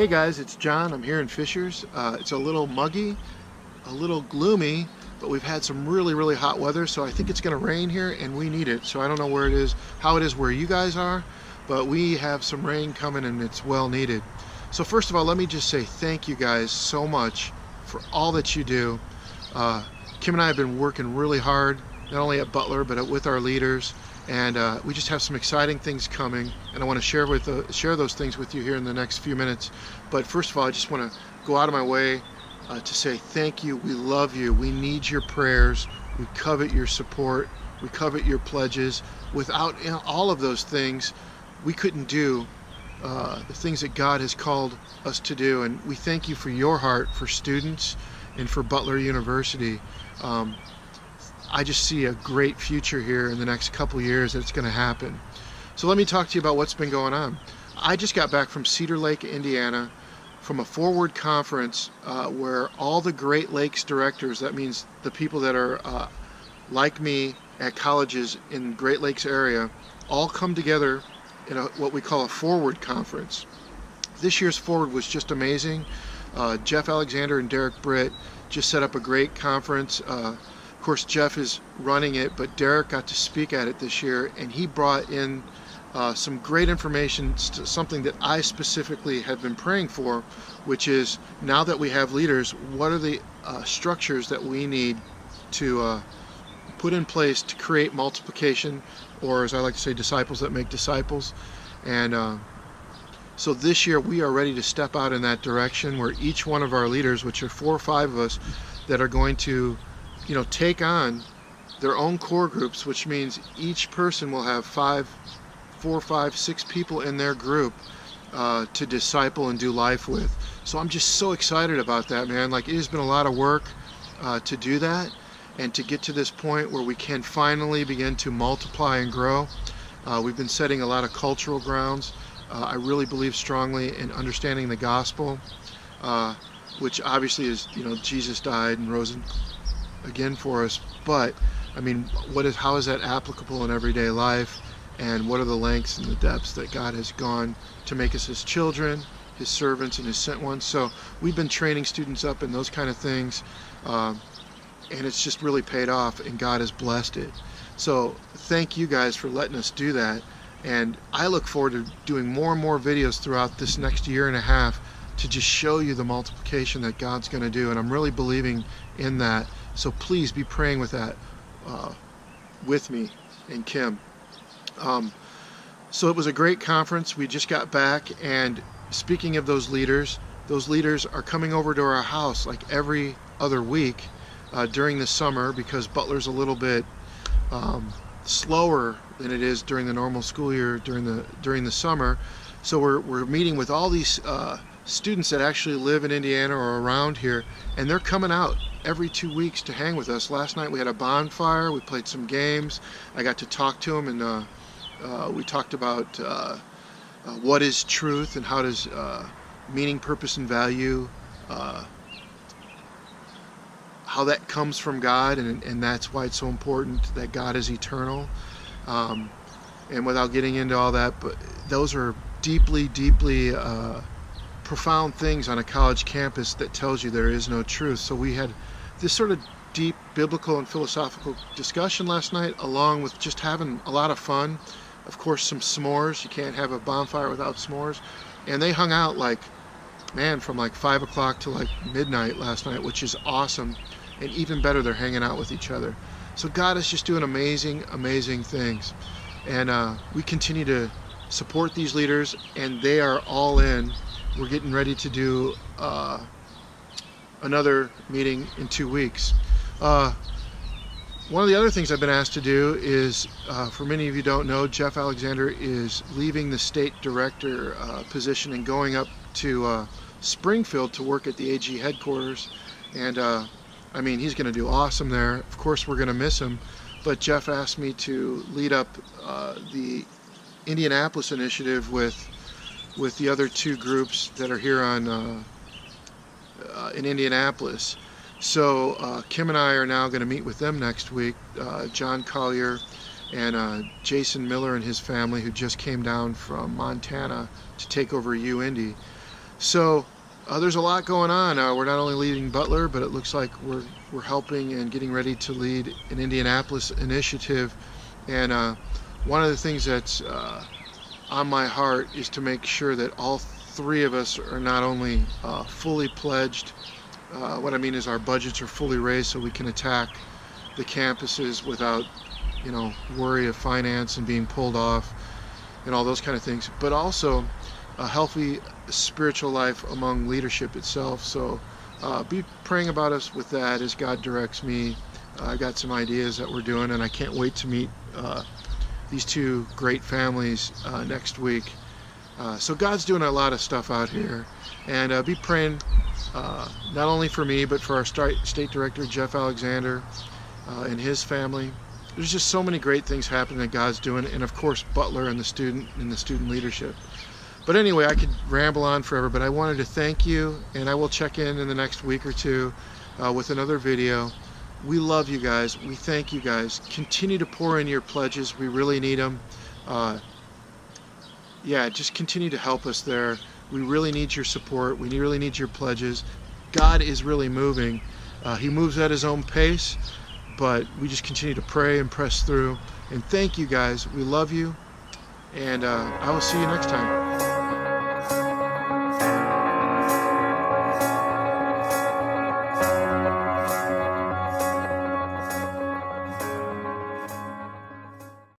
Hey guys, it's John. I'm here in Fishers. It's a little muggy, a little gloomy, but we've had some really hot weather, so I think it's going to rain here and we need it. So I don't know where it is, how it is where you guys are, but we have some rain coming and it's well needed. So first of all, let me just say thank you guys so much for all that you do. Kim and I have been working really hard, not only at Butler, but with our leaders. And we just have some exciting things coming, and I want to share those things with you here in the next few minutes. But first of all, I just want to go out of my way to say thank you. We love you. We need your prayers. We covet your support. We covet your pledges. Without all of those things, we couldn't do the things that God has called us to do. And we thank you for your heart for students and for Butler University. I just see a great future here in the next couple years that it's going to happen. So let me talk to you about what's been going on. I just got back from Cedar Lake, Indiana, from a Forward conference where all the Great Lakes directors, that means the people that are like me at colleges in Great Lakes area, all come together in what we call a Forward conference. This year's Forward was just amazing. Jeff Alexander and Derek Britt just set up a great conference. Of course, Jeff is running it, but Derek got to speak at it this year, and he brought in some great information, something that I specifically have been praying for, which is now that we have leaders, what are the structures that we need to put in place to create multiplication, or as I like to say, disciples that make disciples. And so this year we are ready to step out in that direction where each one of our leaders, which are 4 or 5 of us, that are going to take on their own core groups, which means each person will have 4, 5, 6 people in their group to disciple and do life with. So I'm just so excited about that, man. Like, it has been a lot of work to do that and to get to this point where we can finally begin to multiply and grow. We've been setting a lot of cultural grounds. I really believe strongly in understanding the gospel, which obviously is, Jesus died and rose again for us, but I mean, how is that applicable in everyday life, and what are the lengths and the depths that God has gone to make us His children, His servants, and His sent ones? So we've been training students up in those kind of things, and it's just really paid off, and God has blessed it. So thank you guys for letting us do that, and I look forward to doing more and more videos throughout this next year and a half to just show you the multiplication that God's going to do, and I'm really believing in that. So please be praying with that with me and Kim. So it was a great conference. We just got back, and speaking of those leaders are coming over to our house like every other week during the summer, because Butler's a little bit slower than it is during the normal school year during the summer. So we're meeting with all these students that actually live in Indiana or around here, and they're coming out every 2 weeks to hang with us. Last night we had a bonfire, we played some games, I got to talk to them, and we talked about what is truth and how does meaning, purpose, and value, how that comes from God, and that's why it's so important that God is eternal. And without getting into all that, but those are deeply profound things on a college campus that tells you there is no truth. So we had this sort of deep biblical and philosophical discussion last night, along with just having a lot of fun. Of course, some s'mores. You can't have a bonfire without s'mores. And they hung out from like 5 o'clock to like midnight last night, which is awesome. And even better, they're hanging out with each other. So God is just doing amazing things. And we continue to support these leaders, and they are all in. We're getting ready to do another meeting in 2 weeks. One of the other things I've been asked to do is, for many of you don't know, Jeff Alexander is leaving the state director position and going up to Springfield to work at the AG headquarters. And I mean, he's going to do awesome there. Of course, we're going to miss him. But Jeff asked me to lead up the Indianapolis initiative with the other 2 groups that are here in Indianapolis. So Kim and I are now going to meet with them next week. John Collier and Jason Miller and his family, who just came down from Montana to take over UIndy. So there's a lot going on. We're not only leading Butler, but it looks like we're helping and getting ready to lead an Indianapolis initiative. And one of the things that's on my heart is to make sure that all three of us are not only fully pledged. What I mean is our budgets are fully raised so we can attack the campuses without, worry of finance and being pulled off and all those kind of things, but also a healthy spiritual life among leadership itself. So be praying about us with that as God directs me. I got some ideas that we're doing, and I can't wait to meet these two great families next week. So God's doing a lot of stuff out here, and be praying not only for me, but for our state director, Jeff Alexander, and his family. There's just so many great things happening that God's doing, and of course Butler and the student leadership. But anyway, I could ramble on forever, but I wanted to thank you, and I will check in the next week or two with another video. We love you guys. We thank you guys. Continue to pour in your pledges. We really need them. Just continue to help us there. We really need your support. We really need your pledges. God is really moving. He moves at his own pace, but we just continue to pray and press through. And thank you guys. We love you, and I will see you next time.